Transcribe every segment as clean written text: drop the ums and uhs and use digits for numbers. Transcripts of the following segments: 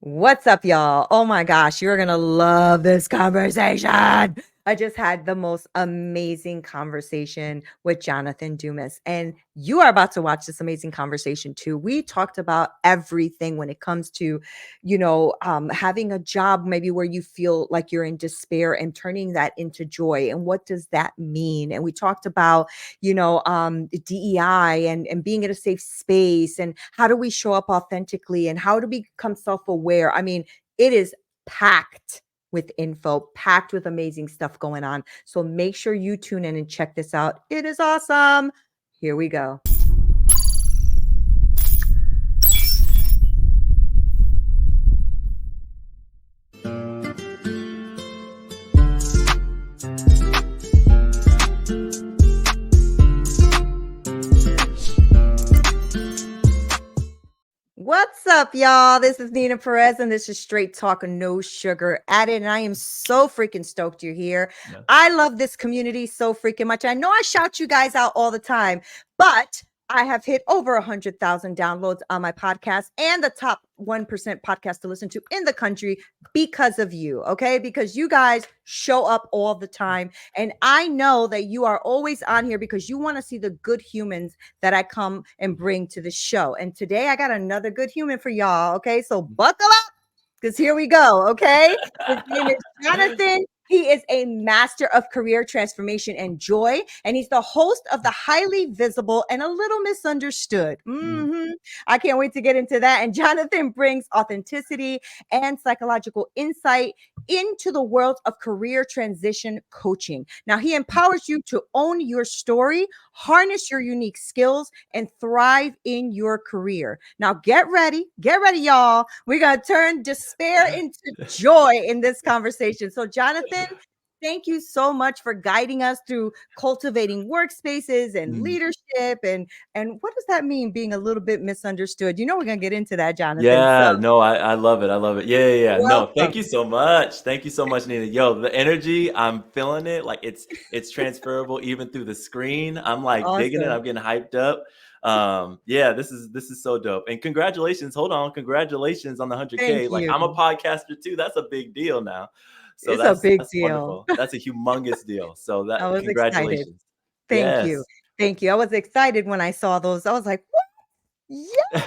What's up, y'all? Oh my gosh, you're gonna love this conversation. I just had the most amazing conversation with Jonathan Dumas, and you are about to watch this amazing conversation too. We talked about everything when it comes to, having a job maybe where you feel like you're in despair and turning that into joy, and what does that mean? And we talked about, DEI and being in a safe space, and how do we show up authentically, and how to become self-aware. I mean, it is packed with info, packed with amazing stuff going on. So make sure you tune in and check this out. It is awesome. Here we go. What's up, y'all? This is Neena Perez, and this is Straight Talk, no sugar added. And I am so freaking stoked you're here. Yeah. I love this community so freaking much. I know I shout you guys out all the time, but I have hit over 100,000 downloads on my podcast and the top 1% podcast to listen to in the country because of you, okay? Because you guys show up all the time. And I know that you are always on here because you want to see the good humans that I come and bring to the show. And today I got another good human for y'all, okay? So buckle up because here we go, okay? His name is Jonathan. He is a master of career transformation and joy, and he's the host of the highly visible and a little misunderstood. I can't wait to get into that. And Jonathan brings authenticity and psychological insight into the world of career transition coaching. Now, he empowers you to own your story, harness your unique skills, and thrive in your career. Now, get ready, y'all. We're going to turn despair into joy in this conversation. So, Jonathan, thank you so much for guiding us through cultivating workspaces and leadership. And what does that mean, being a little bit misunderstood? You know, we're going to get into that, Jonathan. Yeah, So, no, I love it. I love it. Yeah. No, thank welcome. you so much. Thank you so much, Nina. Yo, the energy, I'm feeling it. Like it's transferable even through the screen. I'm like digging it. Awesome. I'm getting hyped up. Yeah, this is so dope. And congratulations. Hold on. Congratulations on the Thank 100K. Like you. I'm a podcaster too. That's a big deal now. So It's a big that's deal. wonderful. That's a humongous deal. So I that was excited. congratulations. Thank you. Yes. Thank you. I was excited when I saw those. I was like, what? Yes.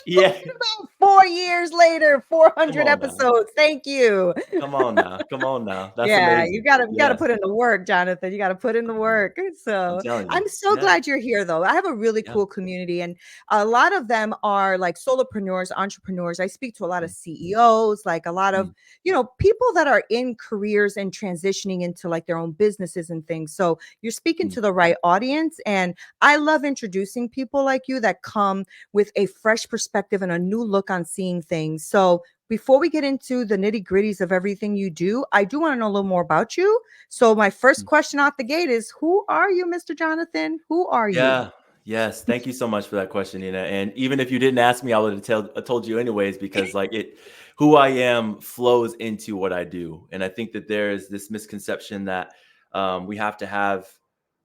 Look Yeah. at about 4 years later, Come 400 on now. episodes. Thank you. Come on now. Come on now. That's Yeah, you amazing. gotta Yes. put in the work, Jonathan. You gotta put in the work. I'm So telling you. I'm so Yeah. glad you're here though. I have a really Yeah. cool community, and a lot of them are like solopreneurs, entrepreneurs. I speak to a lot of Mm, CEOs, like a lot of, mm, people that are in careers and transitioning into like their own businesses and things. So you're speaking mm, to the right audience. And I love introducing people like you that come with a fresh perspective and a new look on seeing things. So before we get into the nitty gritties of everything you do, I do want to know a little more about you. So, my first mm. question out the gate is, who are you, Mr. Jonathan? Who are you? Yeah. Yes. Thank you so much for that question, Nina. And even if you didn't ask me, I would have told you anyways, because like who I am flows into what I do. And I think that there is this misconception that we have to have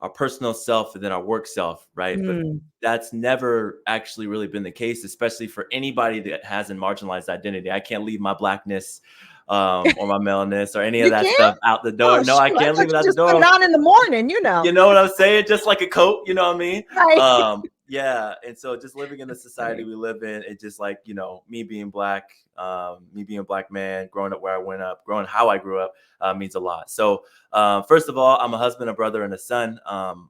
our personal self and then our work self, right? But Mm. that's never actually really been the case, especially for anybody that has a marginalized identity. I can't leave my blackness or my maleness or any of You that can't? stuff out the door. Oh, No, I shoot. I can't thought leave it you out the just put it door. on in the morning, You know what I'm saying? Just like a coat, you know what I mean? Right. Yeah. And so just living in the society Right. we live in, it just like, me being black, me being a black man, growing up where I went up, growing how I grew up means a lot. So first of all, I'm a husband, a brother, and a son.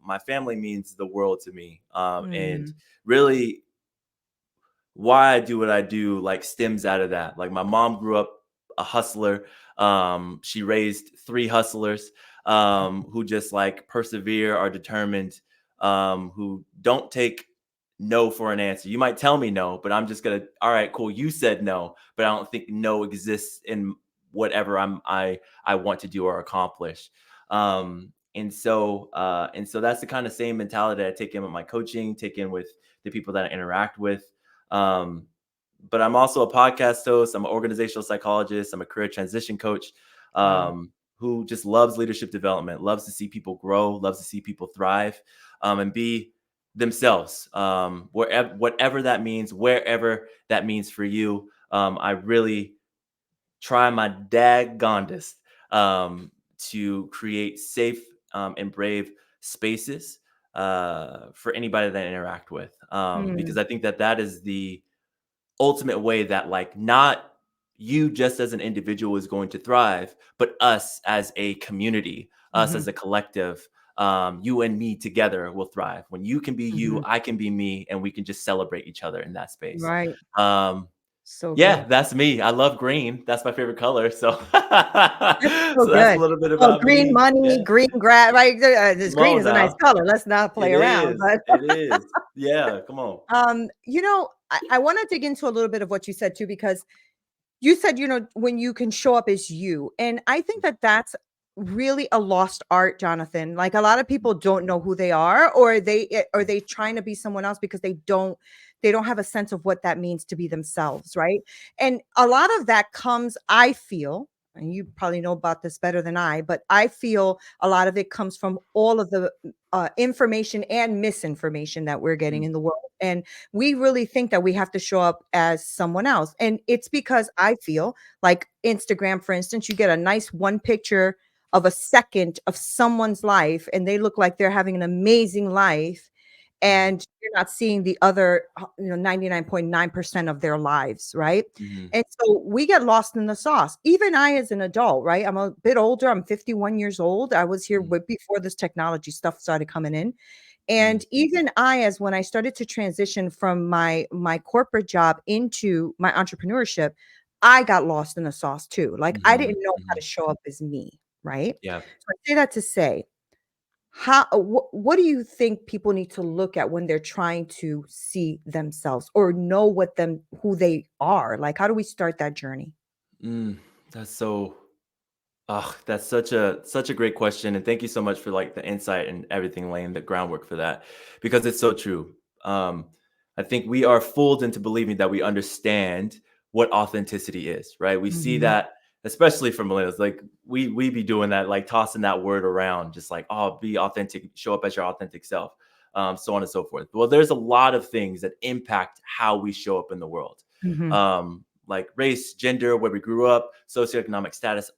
My family means the world to me. And Mm. really why I do what I do like stems out of that. Like my mom grew up a hustler. She raised three hustlers who just like persevere, are determined, who don't take no for an answer. You might tell me no, but I'm just gonna, all right, cool. You said no, but I don't think no exists in whatever I want to do or accomplish. And so that's the kind of same mentality I take in with my coaching, take in with the people that I interact with. Um, but I'm also a podcast host. I'm an organizational psychologist. I'm a career transition coach Wow. who just loves leadership development, loves to see people grow, loves to see people thrive, and be themselves, wherever, whatever that means, wherever that means for you. I really try my daggondest to create safe and brave spaces for anybody that I interact with, because Mm, I think that that is the ultimate way that, like, not you just as an individual is going to thrive, but us as a community, us mhm, as a collective, you and me together will thrive. When you can be you, mhm. I can be me, and we can just celebrate each other in that space. Right. Um, So yeah, good. that's me. I love green. That's my favorite color. So, That's so so that's a good. little bit Oh, about green me. money, Yeah. green grass, right? This Come green on is a nice now. color. Let's not play It around. is. But It is. Yeah. Come on. I want to dig into a little bit of what you said too, because you said, when you can show up as you. And I think that that's really a lost art, Jonathan. Like a lot of people don't know who they are, or they trying to be someone else because they don't have a sense of what that means to be themselves, right? And a lot of that comes, I feel, and you probably know about this better than I, but I feel a lot of it comes from all of the information and misinformation that we're getting Mm, in the world. And we really think that we have to show up as someone else. And it's because I feel like Instagram, for instance, you get a nice one picture of a second of someone's life and they look like they're having an amazing life. mhm, And you're not seeing the other, 99.9% of their lives, right? mhm, And so we get lost in the sauce. Even I, as an adult, right? I'm a bit older. I'm 51 years old. I was here mhm, before this technology stuff started coming in. mhm, And even I, as when I started to transition from my corporate job into my entrepreneurship, I got lost in the sauce too. Like I mhm, didn't know how to mhm. show up as me, right? Yeah. So I say that to say, what do you think people need to look at when they're trying to see themselves or know who they are? Like how do we start that journey? Mm, that's so. Oh, that's such a great question, and thank you so much for like the insight and everything, laying the groundwork for that, because it's so true. Um, I think we are fooled into believing that we understand what authenticity is, right? We see Mhm. that, especially for millennials, like we be doing that, like tossing that word around, just like, oh, be authentic, show up as your authentic self, so on and so forth. Well, there's a lot of things that impact how we show up in the world, Mhm. like race, gender, where we grew up, socioeconomic status,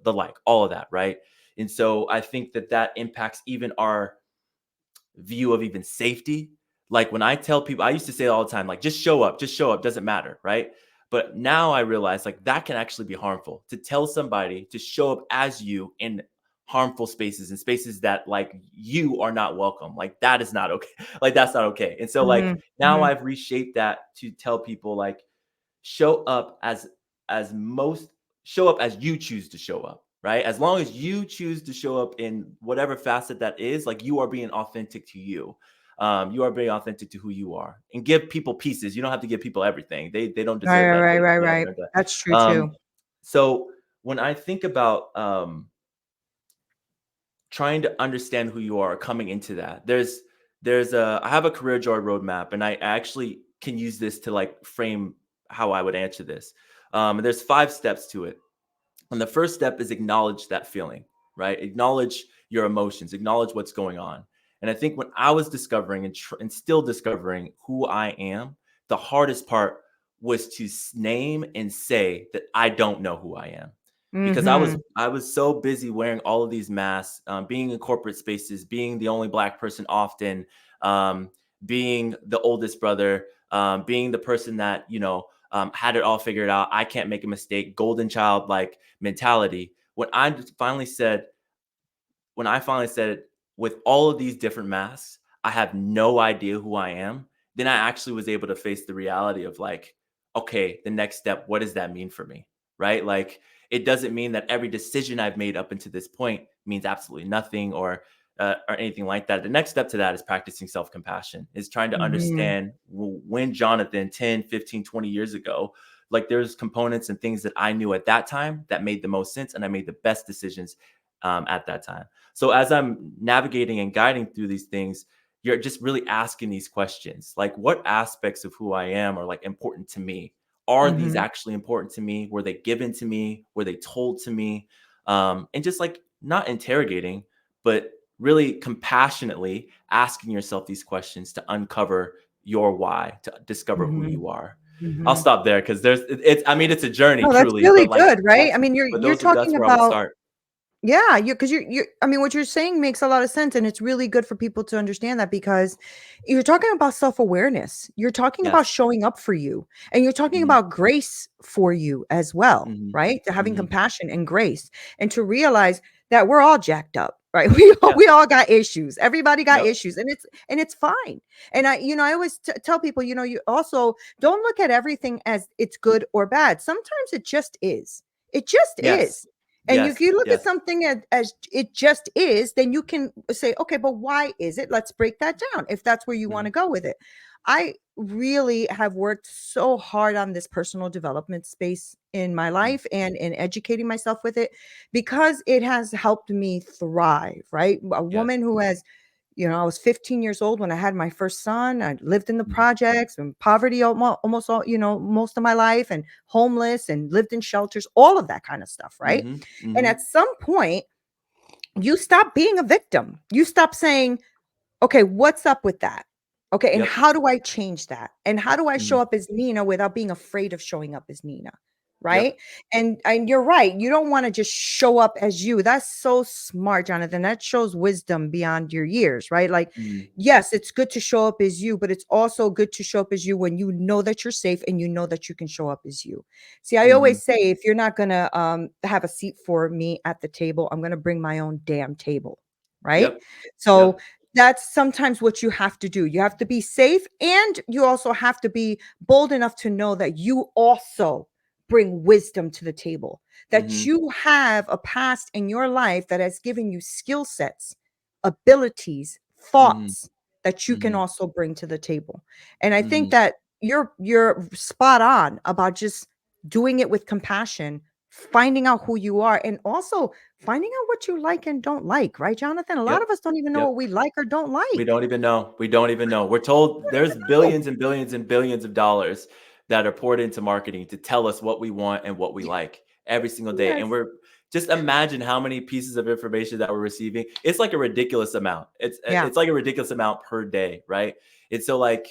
the like, all of that, right? And so I think that that impacts even our view of even safety. Like when I tell people, I used to say it all the time, like just show up, doesn't matter, right? But now I realize like that can actually be harmful to tell somebody to show up as you in harmful spaces and spaces that like you are not welcome. Like that is not okay. Like that's not okay. And so like Mhm. now Mhm. I've reshaped that to tell people like show up as most show up as you choose to show up, right? As long as you choose to show up in whatever facet that is, like you are being authentic to you. You are being authentic to who you are, and give people pieces. You don't have to give people everything. They don't Right, deserve that. right, right, They haven't right. earned That's that. true too. So when I think about trying to understand who you are coming into that, there's a I have a career joy roadmap, and I actually can use this to like frame how I would answer this. There's 5 steps to it. And the first step is acknowledge that feeling, right? Acknowledge your emotions, acknowledge what's going on. And I think when I was discovering and still discovering who I am, the hardest part was to name and say that I don't know who I am, because Mhm. I was so busy wearing all of these masks, being in corporate spaces, being the only black person often, um, being the oldest brother, being the person that had it all figured out. I can't make a mistake. Golden child like mentality. When I finally said, with all of these different masks, I have no idea who I am, then I actually was able to face the reality of like, okay, the next step, what does that mean for me? Right? Like, it doesn't mean that every decision I've made up until this point means absolutely nothing or anything like that. The next step to that is practicing self-compassion, is trying to Mhm. understand when Jonathan 10, 15, 20 years ago, like there's components and things that I knew at that time that made the most sense and I made the best decisions at that time. So as I'm navigating and guiding through these things, you're just really asking these questions. Like, what aspects of who I am are like important to me? Are these Mhm. actually important to me? Were they given to me? Were they told to me? And just like not interrogating, but really compassionately asking yourself these questions to uncover your why, to discover who Mhm. you are. I'll Mhm. stop there because it's I mean, it's a journey No, that's truly, really but like good, right? I that's mean, but you're that's talking where I would about, start. yeah, you because you're I mean, what you're saying makes a lot of sense, and it's really good for people to understand that because you're talking about self-awareness. You're talking about Yes. showing up for you, and you're talking Mhm, about grace for you as well, mhm, right? To having mhm. compassion and grace, and to realize that we're all jacked up, right? Yeah. We all got issues. Everybody got Yep. issues, and it's fine. And I always tell people, you also don't look at everything as it's good or bad. Sometimes it just is. It just Yes. is. And if Yes. you look at Yes. something as it just is, then you can say, okay, but why is it? Let's break that down if that's where you want Mhm. to go with it. I really have worked so hard on this personal development space in my Mm. life and in educating myself with it because it has helped me thrive, right? A Yes. woman who has, I was 15 years old when I had my first son. I lived in the Mhm. projects and poverty almost all, most of my life, and homeless, and lived in shelters, all of that kind of stuff, right? Mhm. And Mhm. at some point, you stop being a victim. You stop saying, okay, what's up with that? Okay, and Yep. how do I change that? And how do I Mhm. show up as Nina without being afraid of showing up as Nina? Right? Yep. And you're right. You don't want to just show up as you. That's so smart, Jonathan. That shows wisdom beyond your years, right? Like, Mhm. yes, it's good to show up as you, but it's also good to show up as you when you know that you're safe and you know that you can show up as you. See, I Mhm. always say, if you're not gonna have a seat for me at the table, I'm gonna bring my own damn table. Right. Yep. So Yep. that's sometimes what you have to do. You have to be safe, and you also have to be bold enough to know that you also bring wisdom to the table, that Mhm. you have a past in your life that has given you skill sets, abilities, Mhm. thoughts that you can Mhm. also bring to the table. And I think Mhm. that you're spot on about just doing it with compassion, finding out who you are, and also finding out what you like and don't like, right, Jonathan? A lot Yep. of us don't even know Yep. what we like or don't We like. don't even know. We don't even know. We're told there's No. billions and billions and billions of dollars that are poured into marketing to tell us what we want and what we like every single day. And Yes. we're just imagine how many pieces of information that we're receiving. It's like a ridiculous amount. Yeah. It's like a ridiculous amount per day, right? And so like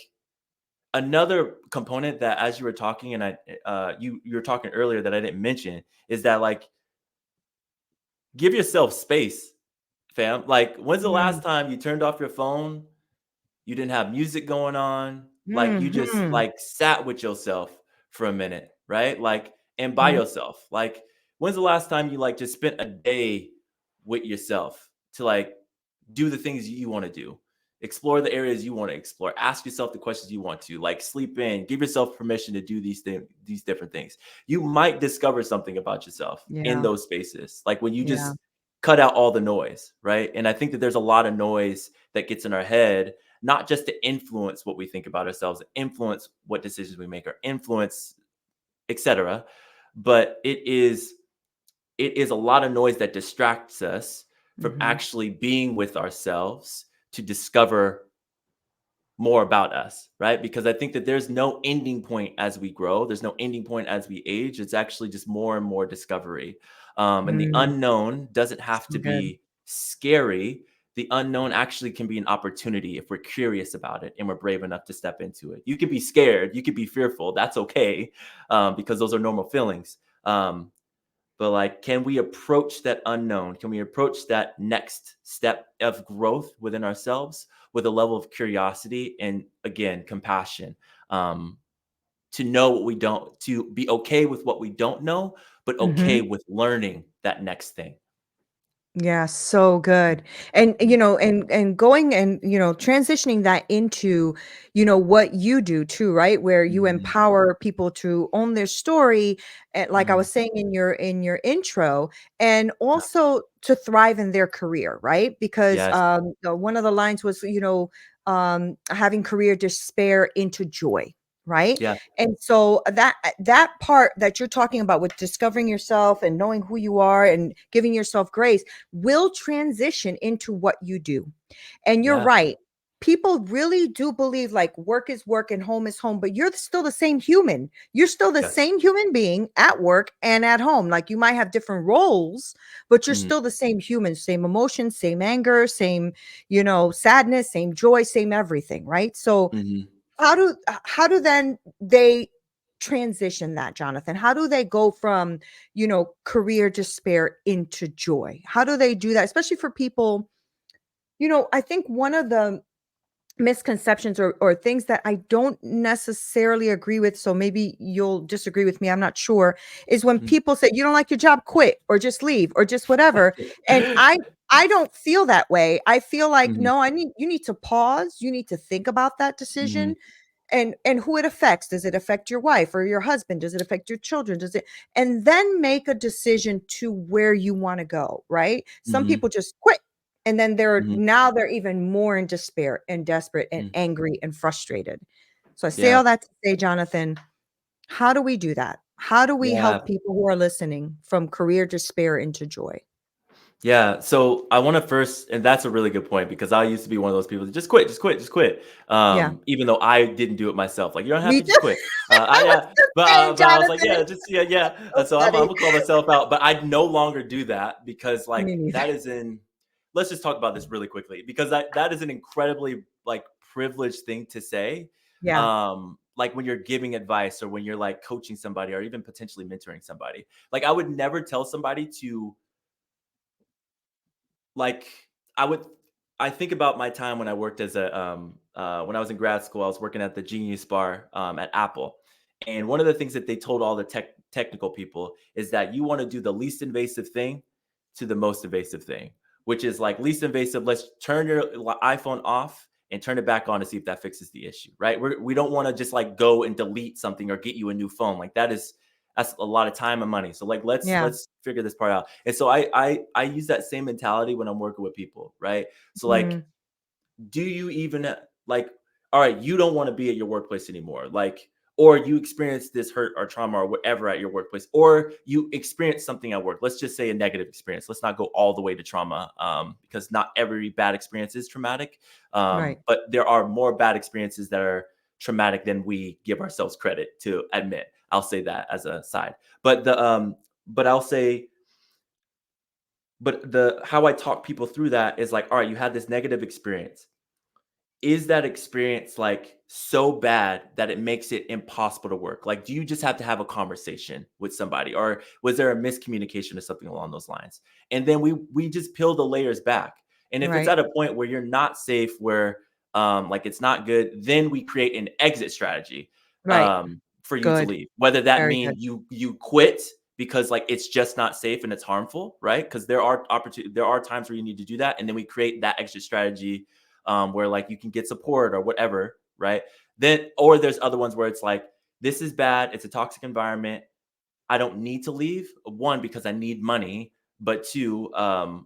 another component that as you were talking and you were talking earlier that I didn't mention is that like give yourself space, fam. Like when's the Mm. last time you turned off your phone, you didn't have music going on, like you just Mhm. like sat with yourself for a minute, right? Like and by Mm. yourself. Like when's the last time you like just spent a day with yourself to like do the things you want to do, explore the areas you want to explore, ask yourself the questions you want to, like sleep in, give yourself permission to do these different things. You might discover something about yourself in Yeah. those spaces, like when you Yeah. just cut out all the noise, right? And I think that there's a lot of noise that gets in our head, not just to influence what we think about ourselves, influence what decisions we make, or influence, etc. But it is a lot of noise that distracts us from Mhm. actually being with ourselves to discover more about us, right? Because I think that there's no ending point as we grow. There's no ending point as we age. It's actually just more and more discovery. And the Mm. unknown doesn't have So to good. be scary. The unknown actually can be an opportunity if we're curious about it and we're brave enough to step into it. You could be scared. You could be fearful. That's okay, because those are normal feelings. But like, can we approach that unknown? Can we approach that next step of growth within ourselves with a level of curiosity and again, compassion, um, to know what we don't, to be okay with what we don't know, but okay Mhm. with learning that next thing. Yeah, so good. And Mhm. and going and transitioning that into what you do too, right? Where you Mhm. empower people to own their story, and like I Mhm. was saying in your intro, and Yeah. also to thrive in their career, right? Because Yes. one of the lines was having career despair into joy, right? Yeah. And so that part that you're talking about with discovering yourself and knowing who you are and giving yourself grace will transition into what you do. And you're Yeah. right. People really do believe like work is work and home is home, but you're still the same human. You're still the Yes. same human being at work and at home. Like you might have different roles, but you're Mhm. still the same human, same emotions, same anger, same, sadness, same joy, same everything, right? So Mhm. how do then they transition that, Jonathan? How do they go from, career despair into joy? How do they do that? Especially for people, I think one of the misconceptions or things that I don't necessarily agree with, so maybe you'll disagree with me, I'm not sure, is when Mhm. people say you don't like your job, quit or just leave or just whatever. And I don't feel that way. I feel like Mhm. no, you need to pause, you need to think about that Mhm. decision and who it affects. Does it affect your wife or your husband? Does it affect your children? Does it, and then make a decision to where you want to go, right? Some Mhm. people just quit and then Mhm. they're even more in despair and desperate and Mhm. angry and frustrated. So I say Yeah. all that to say, Jonathan, how do we do that? How do we Yeah. help people who are listening from career despair into joy? Yeah. So I want to first, and that's a really good point because I used to be one of those people that just quit, just quit, just quit. Yeah, Even though I didn't do it myself. Like, you don't have me to too. just quit. I was the same, But I was like, yeah, Jonathan. just, yeah, yeah. So So I'm funny. gonna call myself out, but I no longer do that because like Me neither. that is in, let's just talk about this really quickly because that is an incredibly like privileged thing to say. Yeah. Like when you're giving advice or when you're like coaching somebody or even potentially mentoring somebody. Like I would never tell somebody to like I would I think about my time when I worked as a when I was in grad school, I was working at the Genius Bar at Apple. And one of the things that they told all the technical people is that you want to do the least invasive thing to the most invasive thing, which is like least invasive. Let's turn your iPhone off and turn it back on to see if that fixes the issue, right? We don't want to just like go and delete something or get you a new phone. Like that's a lot of time and money. So like Yeah. let's figure this part out. And so I use that same mentality when I'm working with people, right? So like, Mm, do you even like, all right, you don't want to be at your workplace anymore, like, or you experience this hurt or trauma or whatever at your workplace, or you experience something at work. Let's just say a negative experience. Let's not go all the way to trauma, because not every bad experience is traumatic, right. but there are more bad experiences that are traumatic than we give ourselves credit to admit. I'll say that as a side, but but I'll say but the how I talk people through that is like, all right, you had this negative experience. Is that experience like so bad that it makes it impossible to work? Like, do you just have to have a conversation with somebody, or was there a miscommunication or something along those lines? And then we just peel the layers back. And if it's Right. at a point where you're not safe, where like it's not good, then we create an exit strategy Right. for you to Good. leave. Whether that Very mean good. you quit because like it's just not safe and it's harmful, right? Because there are times where you need to do that, and then we create that exit strategy where like you can get support or whatever, right? Then, or there's other ones where it's like, this is bad. It's a toxic environment. I don't need to leave. One, because I need money, but two,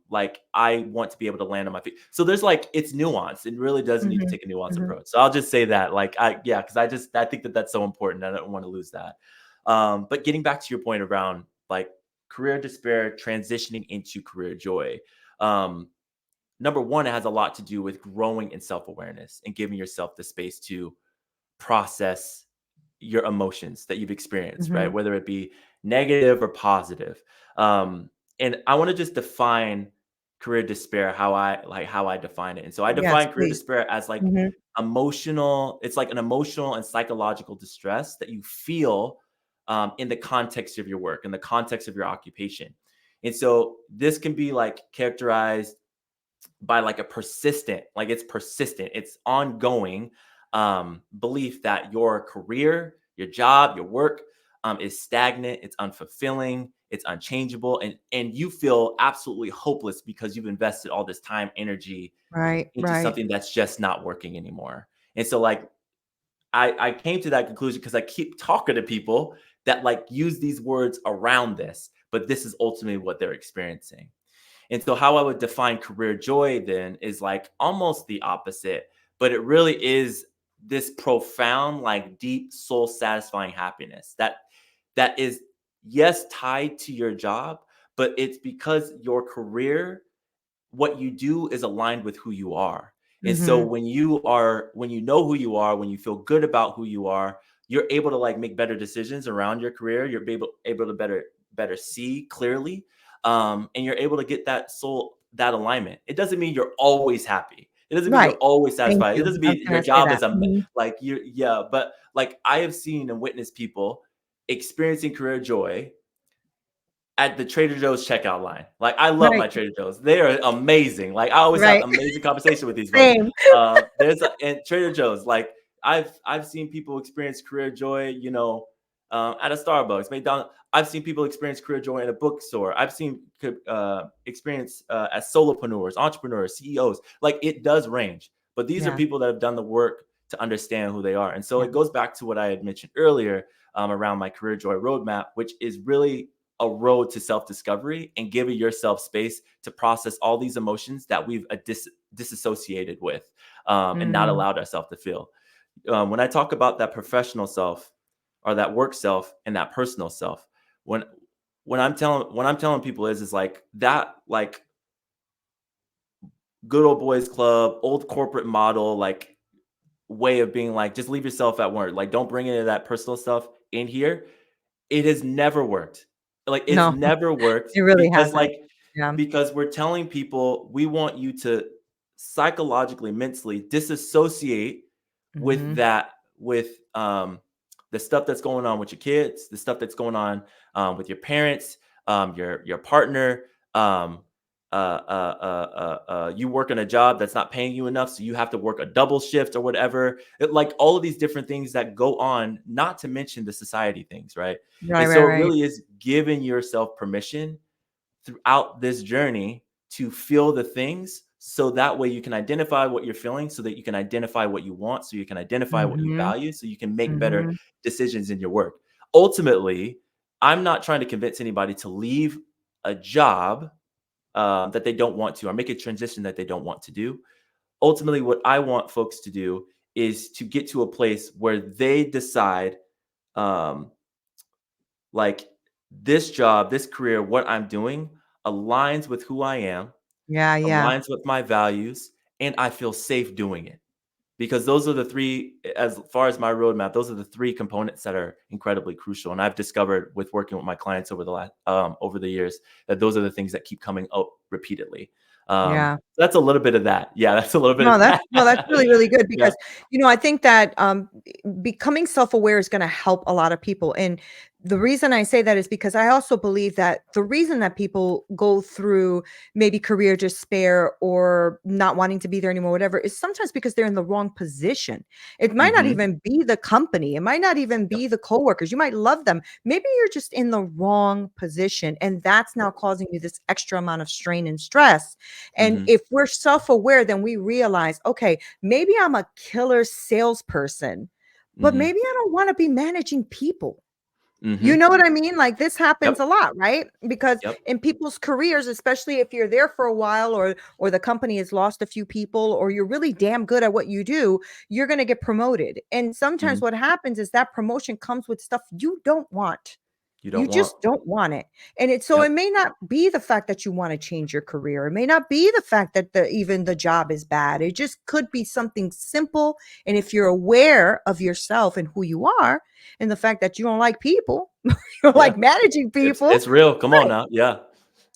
like I want to be able to land on my feet. So there's like, it's nuanced. It really does need to Mhm. take a nuanced Mhm. approach. So I'll just say that, like, yeah, because I think that that's so important. I don't want to lose that. But getting back to your point around like career despair transitioning into career joy. Um, Number one, it has a lot to do with growing in self-awareness and giving yourself the space to process your emotions that you've experienced, right? Mhm. Whether it be negative or positive. Um, and I want to just define career despair, how I define it. And so I Yes, define career please. despair as like Mhm. it's like an emotional and psychological distress that you feel in the context of your work, in the context of your occupation. And so this can be like characterized by like a persistent, like it's persistent, it's ongoing belief that your career, your job, your work is stagnant, it's unfulfilling, it's unchangeable, and you feel absolutely hopeless because you've invested all this time, energy Right, into right. something that's just not working anymore. And so like I came to that conclusion because I keep talking to people that like use these words around this, but this is ultimately what they're experiencing. And so, how I would define career joy then is like almost the opposite, but it really is this profound, like deep, soul satisfying happiness that is, yes, tied to your job, but it's because your career, what you do is aligned with who you are. And so Mhm. when you know who you are, when you feel good about who you are, you're able to like make better decisions around your career. You're able to better see clearly, and you're able to get that alignment. It doesn't mean you're always happy. It doesn't mean you're Right. always Thank satisfied. It you. doesn't I was mean your gonna say job that. is Mhm. like you, yeah. But like I have seen and witnessed people experiencing career joy at the Trader Joe's checkout line. Like I love my Right. Trader Joe's. They are amazing. Like I always have Right. amazing conversation with these folks. Same. There's a and Trader Joe's. Like I've seen people experience career joy, at a Starbucks, McDonald's. I've seen people experience career joy in a bookstore. I've seen experience as solopreneurs, entrepreneurs, CEOs. Like it does range, but these are Yeah. people that have done the work to understand who they are. And so Yeah. it goes back to what I had mentioned earlier around my career joy roadmap, which is really a road to self-discovery and giving yourself space to process all these emotions that we've disassociated with and not Mm. allowed ourselves to feel. When I talk about that professional self or that work self and that personal self, when when I'm telling people is like that, like good old boys club, old corporate model, like way of being like just leave yourself at work, like don't bring any of that personal stuff in here. It has never worked. Like, it's No, never worked it really because, hasn't. like Yeah. because we're telling people we want you to psychologically, mentally disassociate with Mhm. that the stuff that's going on with your kids, the stuff that's going on, with your parents, your partner, um, you work in a job that's not paying you enough, so you have to work a double shift or whatever. Like, all of these different things that go on, not to mention the society things, right? Right, And right, so it right. really is giving yourself permission throughout this journey to feel the things so that way you can identify what you're feeling, so that you can identify what you want, so you can identify what you Mhm. value, so you can make better Mhm. decisions in your work. Ultimately, I'm not trying to convince anybody to leave a job that they don't want to, or make a transition that they don't want to do. Ultimately, what I want folks to do is to get to a place where they decide, um, like, this job, this career, what I'm doing aligns with who I am, Yeah, yeah. aligns with my values, and I feel safe doing it. Because those are the three, as far as my roadmap, those are the three components that are incredibly crucial. And I've discovered with working with my clients over the years that those are the things that keep coming up repeatedly. Yeah. That's a little bit of that. Yeah, that's a little bit No, of that's that. no, that's really, really good Yeah. because, I think that becoming self-aware is going to help a lot of people. And the reason I say that is because I also believe that the reason that people go through maybe career despair or not wanting to be there anymore, whatever, is sometimes because they're in the wrong position. It might not Hmm. even be the company, it might not even Yep. be the coworkers. You might love them. Maybe you're just in the wrong position, and that's now Yep. causing you this extra amount of strain and stress. And Hmm. if we're self-aware, then we realize, okay, maybe I'm a killer salesperson, but Hmm. maybe I don't want to be managing people. You Hmm. know what I mean? Like this happens Yep. a lot, right? Because Yep. in people's careers, especially if you're there for a while or the company has lost a few people or you're really damn good at what you do, you're going to get promoted. And sometimes Hmm. what happens is that promotion comes with stuff you don't want. You You don't want. just don't want it. And so it Yep. may not be the fact that you want to change your career. It may not be the fact that even the job is bad. It just could be something simple. And if you're aware of yourself and who you are and the fact that you don't like people, you don't Yeah. like managing people, It's real. Come on right? now. Yeah.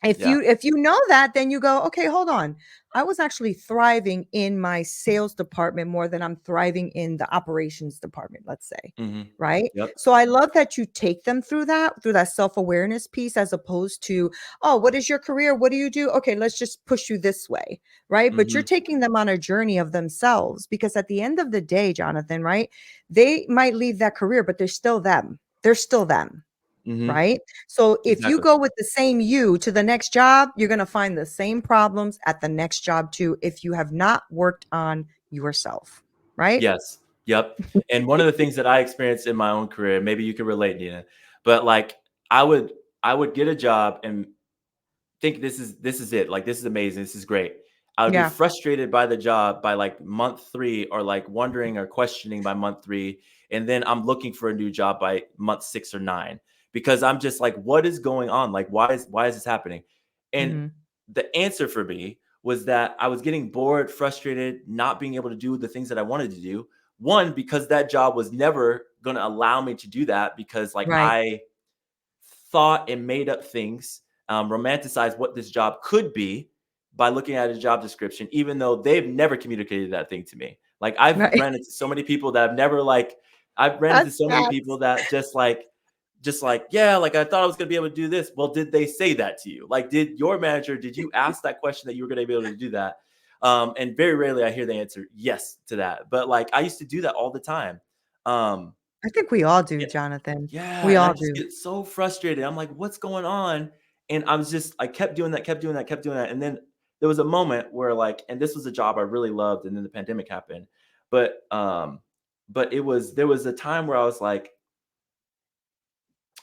Yeah. If you know that, then you go, okay, hold on. I was actually thriving in my sales department more than I'm thriving in the operations department, let's say. Hmm. Right. Yep. So I love that you take them through that self-awareness piece, as opposed to, oh, what is your career? What do you do? Okay, let's just push you this way. Right. But you're Hmm. taking them on a journey of themselves, because at the end of the day, Jonathan, right? They might leave that career, but they're still them. They're still them. Hmm. Right? So if you Exactly. go with the same you to the next job, you're going to find the same problems at the next job too, if you have not worked on yourself. Right? Yes. Yep. And one of the things that I experienced in my own career, maybe you can relate, Nina, but like I would I would get a job and think this is it. Like this is amazing. This is great. I would be Yeah. frustrated by the job by like month 3, or like wondering or questioning by month 3, and then I'm looking for a new job by month 6 or 9 because I'm just like, what is going on? Like why is this happening? And Mhm. the answer for me was that I was getting bored, frustrated, not being able to do the things that I wanted to do. One, because that job was never going to allow me to do that, because like Right. I thought and made up things, romanticized what this job could be, by looking at a job description, even though they've never communicated that thing to me. Like I've Right. ran into so many people that I've never like, I've ran into That's so many people that's that just like, yeah, like I thought I was gonna be able to do this. Well, did they say that to you? Like, did your manager, did you ask that question that you were gonna be able to do that? And very rarely I hear the answer yes to that. But like I used to do that all the time. Um, I think we all do, yeah, Jonathan. yeah, We and I all just do. get so frustrated. I'm like, what's going on? And I kept doing that, kept doing that, kept doing that. And then there was a moment where like, and this was a job I really loved, and then the pandemic happened. But there was a time where I was like,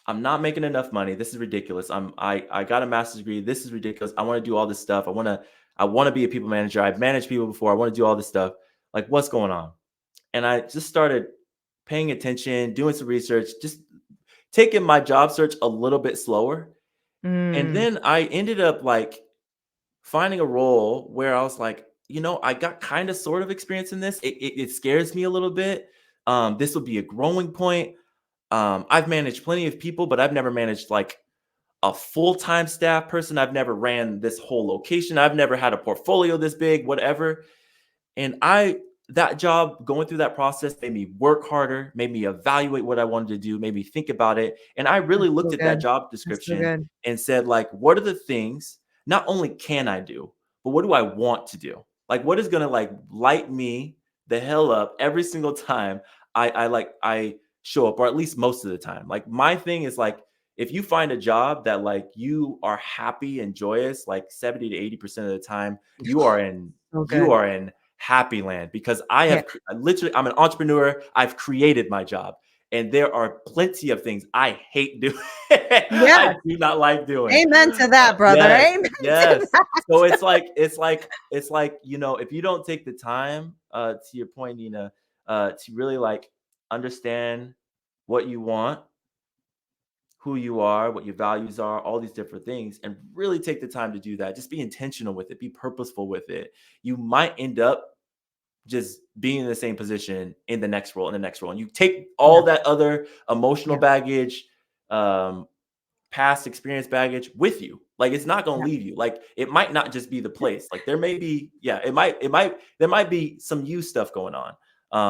I'm not making enough money. This is ridiculous. I got a master's degree. This is ridiculous. I want to do all this stuff. I want to be a people manager. I've managed people before. I want to do all this stuff. Like, what's going on? And I just started paying attention, doing some research, just taking my job search a little bit slower. And Mm, then I ended up like finding a role where I was like, I got kind of sort of experience in this. It scares me a little bit. This would be a growing point. I've managed plenty of people, but I've never managed like a full-time staff person. I've never ran this whole location. I've never had a portfolio this big, whatever. And that job, going through that process made me work harder, made me evaluate what I wanted to do, made me think about it. And I really that's looked so at that good. job That's so description good. and said, like, what are the things not only can I do, but what do I want to do? Like, what is gonna like light me the hell up every single time I show up, or at least most of the time. Like my thing is like, if you find a job that like you are happy and joyous, like 70 to 80% of the time, you are in So you good. are in happy land, because Yeah. I'm an entrepreneur. I've created my job, and there are plenty of things I hate doing. I Yes. do not like doing. Amen to that, brother. Yes, Amen to yes. So that. it's like, if you don't take the time, to your point, Nina, to really like understand what you want, who you are, what your values are, all these different things, and really take the time to do that. Just be intentional with it, be purposeful with it. You might end up just being in the same position in the next role, and you take Yeah. all that other emotional Yeah. baggage, um, past experience baggage with you. Like it's not going to Yeah. leave you. Like it might not just be the place. Like there may be, yeah, there might be some you stuff going on.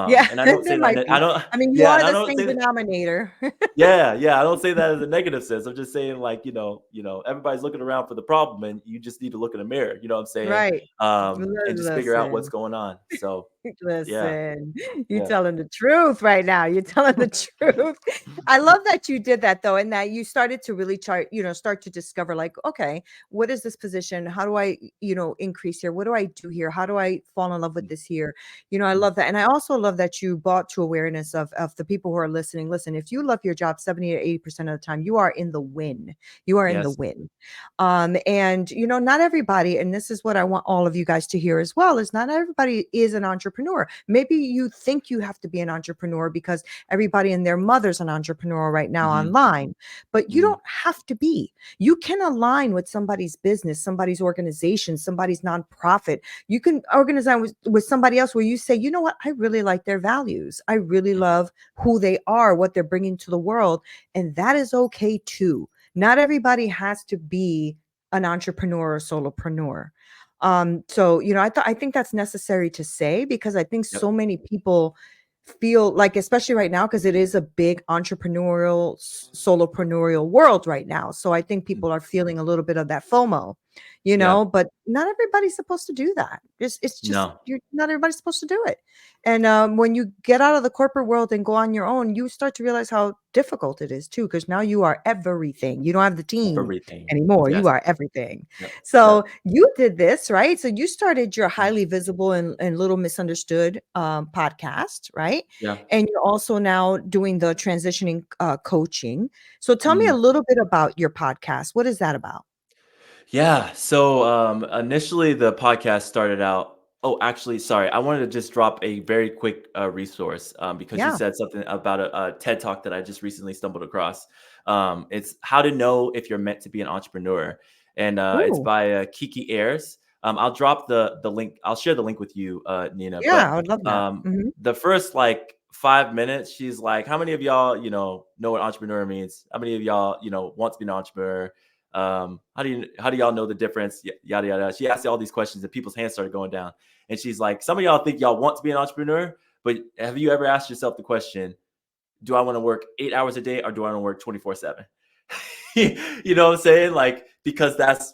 Yeah. And I don't say There that, might I be. don't, I mean, you yeah, and are I the don't same say that, denominator. yeah, yeah. I don't say that as a negative sense. I'm just saying, like, everybody's looking around for the problem, and you just need to look in the mirror. You know what I'm saying? Right. And just figure out what's Listen. going on. So, yeah, Listen, you yeah, telling the truth right now. You're telling the truth. I love that you did that though, and that you started to really start to discover like, okay, what is this position? How do I, increase here? What do I do here? How do I fall in love with this here? I love that. And I also love that you brought to awareness of the people who are listening. Listen, if you love your job 70 to 80% of the time, you are in the win. You are in the yes, win. And not everybody, and this is what I want all of you guys to hear as well, is not everybody is an entrepreneur. Maybe you think you have to be an entrepreneur because everybody and their mother's an entrepreneur right now hmm online, but you hmm don't have to be. You can align with somebody's business, somebody's organization, somebody's nonprofit. You can organize with somebody else where you say, you know what, I really like their values, I really love who they are, what they're bringing to the world, and that is okay too. Not everybody has to be an entrepreneur or solopreneur. So I think that's necessary to say, because I think yep, so many people feel like, especially right now, because it is a big entrepreneurial, solopreneurial world right now. So I think mhm, people are feeling a little bit of that FOMO, yeah, but not everybody's supposed to do that. It's just no, you're not everybody's supposed to do it. And when you get out of the corporate world and go on your own, you start to realize how difficult it is too, because now you are everything. You don't have the team everything, anymore. You yes, are everything. yep, So yep, you did this, right? So you started your mm, highly visible and little misunderstood podcast, right? yeah. And you're also now doing the transitioning coaching. So tell me a Mhm. little bit about your podcast. What is that about? Yeah. So initially the podcast started out. Oh, actually, sorry. I wanted to just drop a very quick resource, because you Yeah. said something about a TED talk that I just recently stumbled across. It's how to know if you're meant to be an entrepreneur, and it's Ooh. by Kiki Ayers. I'll drop the link. I'll share the link with you, Nina. Yeah, But I would love that. Mhm. the first like 5 minutes, she's like, "How many of y'all, know what entrepreneur means? How many of y'all, want to be an entrepreneur? How do y'all know the difference? Yada yada. She asked all these questions, and people's hands started going down. And she's like, some of y'all think y'all want to be an entrepreneur, but have you ever asked yourself the question, do I want to work 8 hours a day or do I want to work 24/7? You know what I'm saying? Like, because that's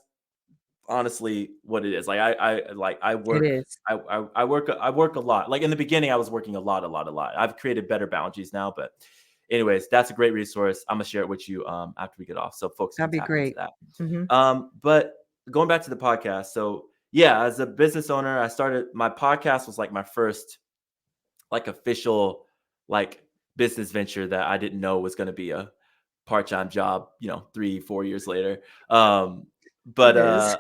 honestly what it is. Like I It work is. I work a lot. Like in the beginning, I was working a lot. I've created better boundaries now, but anyways, that's a great resource. I'm gonna share it with you after we get off, so folks can That'd be tap into great. that. Hmm. But going back to the podcast, so yeah, as a business owner, I started my podcast was like my first like official like business venture that I didn't know was going to be a part-time job, 3-4 years later. Um, but It is. uh,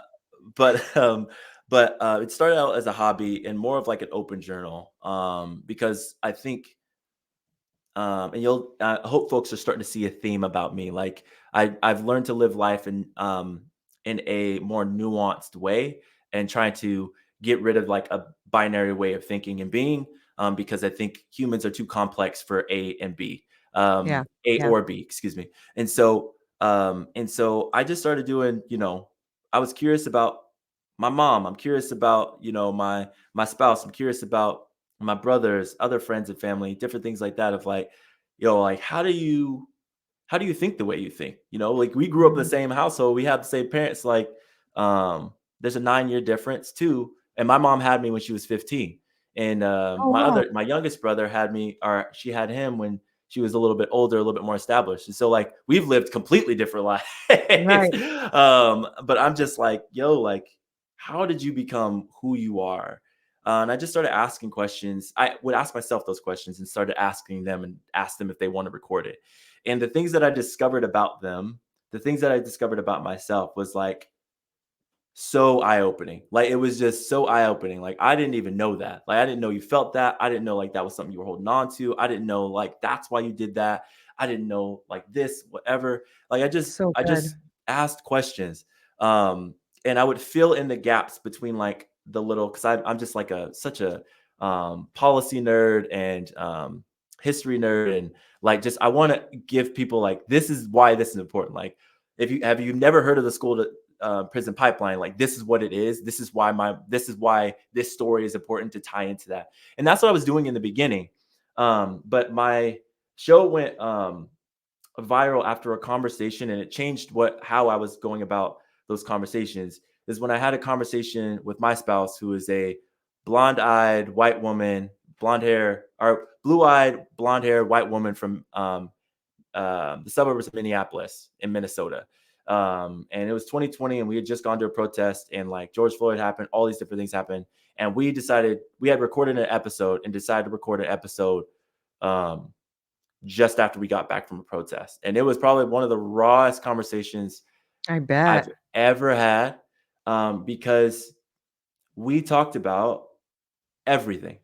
but it started out as a hobby and more of like an open journal, because I think and you'll I hope folks are starting to see a theme about me. Like I've learned to live life in a more nuanced way and trying to get rid of like a binary way of thinking and being, because I think humans are too complex for A and B, Yeah. A Yeah. or B, excuse me. And so I just started doing, I was curious about my mom. I'm curious about, my spouse. I'm curious about my brothers, other friends and family, different things like that of like, like how do you think the way you think? Like we grew up in the Mhm. same household, we have the same parents, like there's a 9-year difference too. And my mom had me when she was 15. And Oh wow. my youngest brother had me, or she had him when she was a little bit older, a little bit more established. And so like we've lived completely different lives. Right. But I'm just like, like, how did you become who you are? And I just started asking questions. I would ask myself those questions and started asking them and ask them if they want to record it. And the things that I discovered about them, the things that I discovered about myself was like so eye-opening. Like it was just so eye-opening. Like I didn't even know that. Like I didn't know you felt that. I didn't know like that was something you were holding on to. I didn't know like that's why you did that. I didn't know like this, whatever. Like I just So I good. just asked questions. And I would fill in the gaps between like the little, because I'm just like such a policy nerd and history nerd, and like just I want to give people like this is why this is important. Like if you have you never heard of the school to prison pipeline, like this is what it is. This is why this story is important to tie into that. And that's what I was doing in the beginning. But my show went viral after a conversation, and it changed how I was going about those conversations. Is when I had a conversation with my spouse, who is a blonde-eyed white woman, blonde hair or blue-eyed blonde hair white woman from the suburbs of Minneapolis in Minnesota. And it was 2020, and we had just gone to a protest, and like George Floyd happened, all these different things happened, and we had recorded an episode and decided to record an episode um, just after we got back from a protest, and it was probably one of the rawest conversations I I've bet. ever had, because we talked about everything,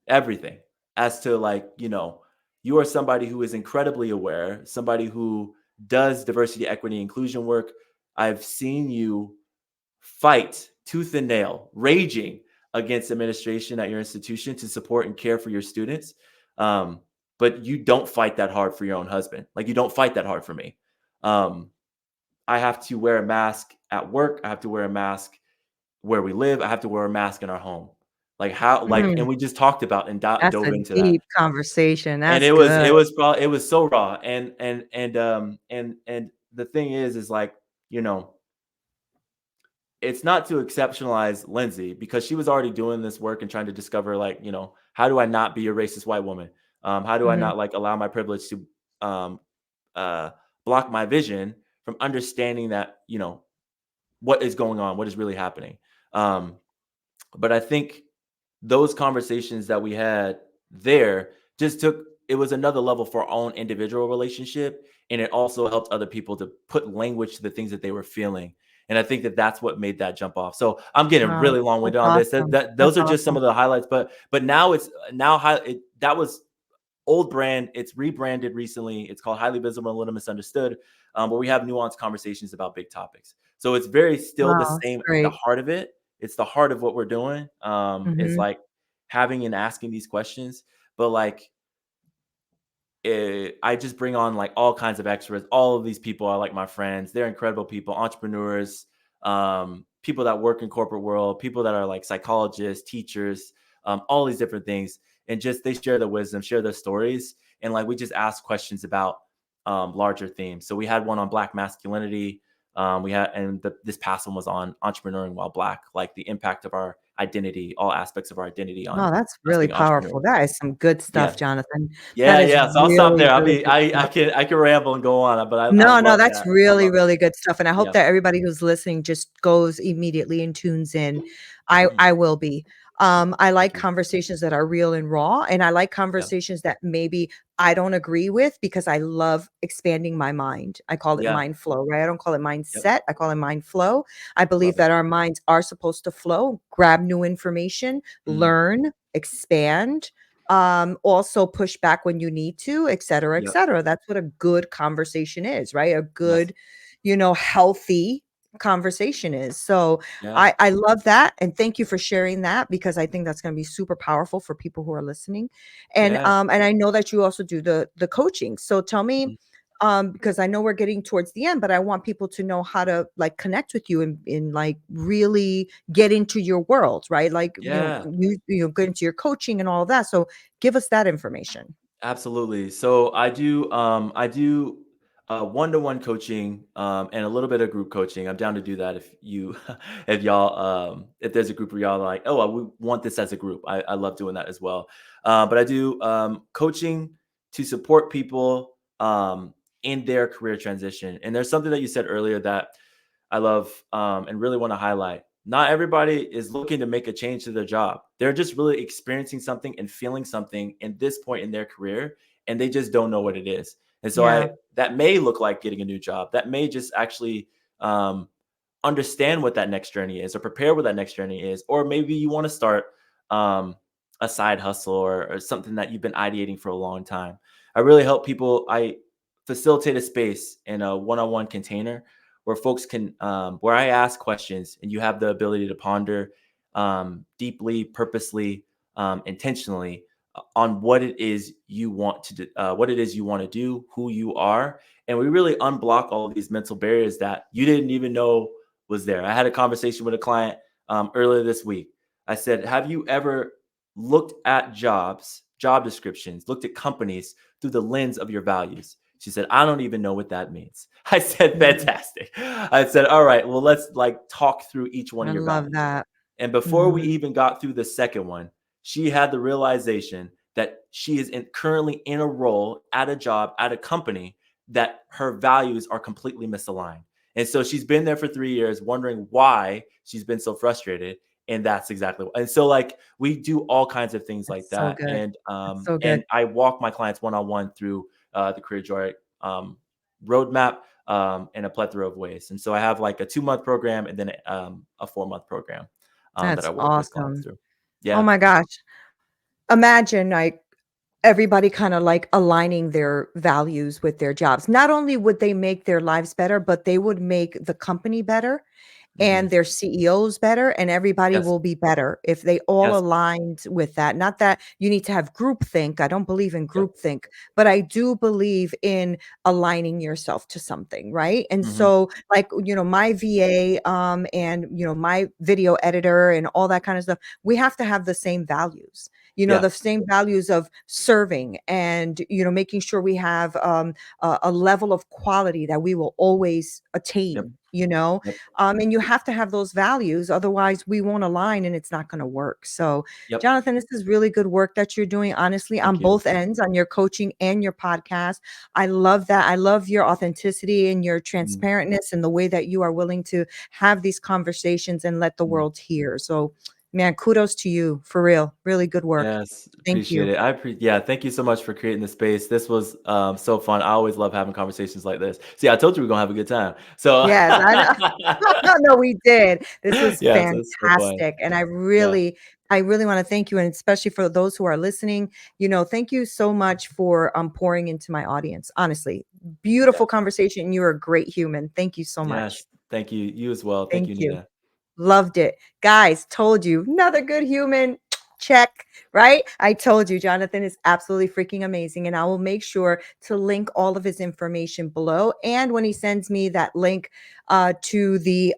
everything as to like, you are somebody who is incredibly aware, somebody who does diversity, equity, inclusion work. I've seen you fight tooth and nail, raging against administration at your institution to support and care for your students. Um, but you don't fight that hard for your own husband. Like you don't fight that hard for me. Um, I have to wear a mask at work. I have to wear a mask where we live. I have to wear a mask in our home. Like how, like, Mm, and we just talked about and that's a dove into that. deep conversation. And That's it good. was probably, it was so raw. And the thing is like, you know, it's not to exceptionalize Lindsay, because she was already doing this work and trying to discover like, how do I not be a racist white woman? How do I Mhm. not like allow my privilege to um, uh, block my vision from understanding that, what is going on, what is really happening. Um, but I think those conversations that we had there just it was another level for our own individual relationship. And it also helped other people to put language to the things that they were feeling. And I think that that's what made that jump off. So I'm getting Wow. really long That's winded on this. awesome. Those That's are just some awesome. of the highlights. But now that was old brand. It's rebranded recently. It's called Highly Visible and Little Misunderstood, where we have nuanced conversations about big topics. So it's very still the Wow, it's same, the great. heart of it. It's the heart of what we're doing. Is Mhm. like having and asking these questions, but like I just bring on like all kinds of experts. All of these people are like my friends. They're incredible people, entrepreneurs, people that work in corporate world, people that are like psychologists, teachers, all these different things. And just they share their wisdom, share their stories. And like we just ask questions about larger themes. So we had one on Black masculinity. We had, and this past one was on entrepreneuring while Black, like the impact of our identity, all aspects of our identity on Oh, that's us really being powerful. entrepreneurs. That is some good Yeah. stuff, Jonathan. That Yeah, is yeah. So I'll stop really, there. really good I stuff. can ramble and go on, but I No, no, love that's that. I really, love that. really good stuff, and I hope Yeah. that everybody who's listening just goes immediately and tunes in. Mhm. I will be. I like Thank you. conversations that are real and raw, and I like Yeah. conversations that maybe I don't agree with because I love expanding my mind. I call it Yeah. mind flow, right? I don't call it Yep. mindset. I call it mind flow. I believe Love it. that our minds are supposed to flow, grab new information, Mhm. learn, expand, also push back when you need to, et cetera, et Yep. cetera. That's what a good conversation is, right? A Yes. good, healthy conversation is. So Yeah. I love that. And thank you for sharing that because I think that's going to be super powerful for people who are listening. Yeah. And I know that you also do the coaching. So tell me, Mhm. because I know we're getting towards the end, but I want people to know how to like connect with you and in like really get into your world, right? Like, Yeah. get into your coaching and all of that. So give us that information. Absolutely. So I do one-to-one coaching and a little bit of group coaching. I'm down to do that if you if y'all if there's a group where y'all are like, oh, we want this as a group. I love doing that as well. But I do coaching to support people in their career transition. And there's something that you said earlier that I love and really want to highlight. Not everybody is looking to make a change to their job. They're just really experiencing something and feeling something in this point in their career, and they just don't know what it is. And so Yeah, I that may look like getting a new job. That may just actually um, understand what that next journey is or prepare what that next journey is. Or maybe you want to start um, a side hustle or something that you've been ideating for a long time. I really help people. I facilitate a space in a one-on-one container where folks can, where I ask questions and you have the ability to ponder deeply, purposely, intentionally on what it is you want to do, what it is you want to do, who you are, and we really unblock all of these mental barriers that you didn't even know was there. I had a conversation with a client earlier this week. I said, "Have you ever looked at job descriptions, looked at companies through the lens of your values?" She said, "I don't even know what that means." I said, mm, "Fantastic." I said, "All right, well, let's like talk through each one I of your love values." that. And before we Mhm. even got through the second one, she had the realization that she is currently in a role at a job at a company that her values are completely misaligned. And so she's been there for 3 years, wondering why she's been so frustrated. And that's exactly what. And so, like, we do all kinds of things like That's so that. good. That's so good. And I walk my clients one on one through the Career Joy roadmap in a plethora of ways. And so I have like a 2 month program and then a 4 month program that That's I work with clients awesome. through. Oh Yeah. my gosh. Imagine like everybody kind of like aligning their values with their jobs. Not only would they make their lives better, but they would make the company better Hmm. and their CEOs better, and everybody Yes. will be better if they all Yes. aligned with that. Not that you need to have groupthink. I don't believe in Yep. groupthink, but I do believe in aligning yourself to something, right? And Hmm. so, like, my VA, and my video editor and all that kind of stuff, we have to have the same values. Yeah. The same values of serving and making sure we have a level of quality that we will always Yep. attain. Yep. And you have to have those values, otherwise we won't align and it's not going to work. So, Yep. Jonathan, this is really good work that you're doing, honestly, on Thank you. both ends, on your coaching and your podcast. I love that. I love your authenticity and your Mhm. transparentness and the way that you are willing to have these conversations and let the Mhm. world hear. So, man, kudos to you, for real. Really good work. Yes, Thank appreciate you. it. Yeah, thank you so much for creating the space. This was so fun. I always love having conversations like this. See, I told you we're gonna have a good time. So Yes, I know. No, we did. This was yeah, so it's so fun. fantastic, and Yeah, I really wanna thank you, and especially for those who are listening, thank you so much for, pouring into my audience, honestly. yeah, Beautiful conversation, you're a great human. Thank you so much. yes. Thank you. You as well. Thank Thank you, you. Nina. Loved it. Guys, told you, another good human. check, right? I told you, Jonathan is absolutely freaking amazing. And I will make sure to link all of his information below. And when he sends me that link to the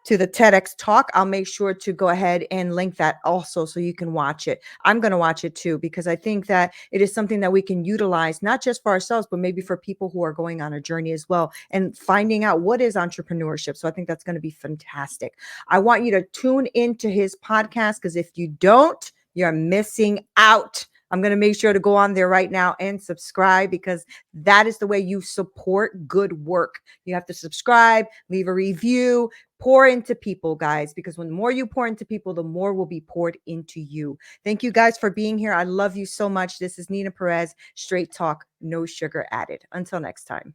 TEDx talk, I'll make sure to go ahead and link that also so you can watch it. I'm going to watch it too, because I think that it is something that we can utilize, not just for ourselves, but maybe for people who are going on a journey as well and finding out what is entrepreneurship. So I think that's going to be fantastic. I want you to tune into his podcast, because if you don't, you're missing out. I'm going to make sure to go on there right now and subscribe, because that is the way you support good work. You have to subscribe, leave a review, pour into people, guys, because when the more you pour into people, the more will be poured into you. Thank you guys for being here. I love you so much. This is Neena Perez, straight talk, no sugar added. Until next time.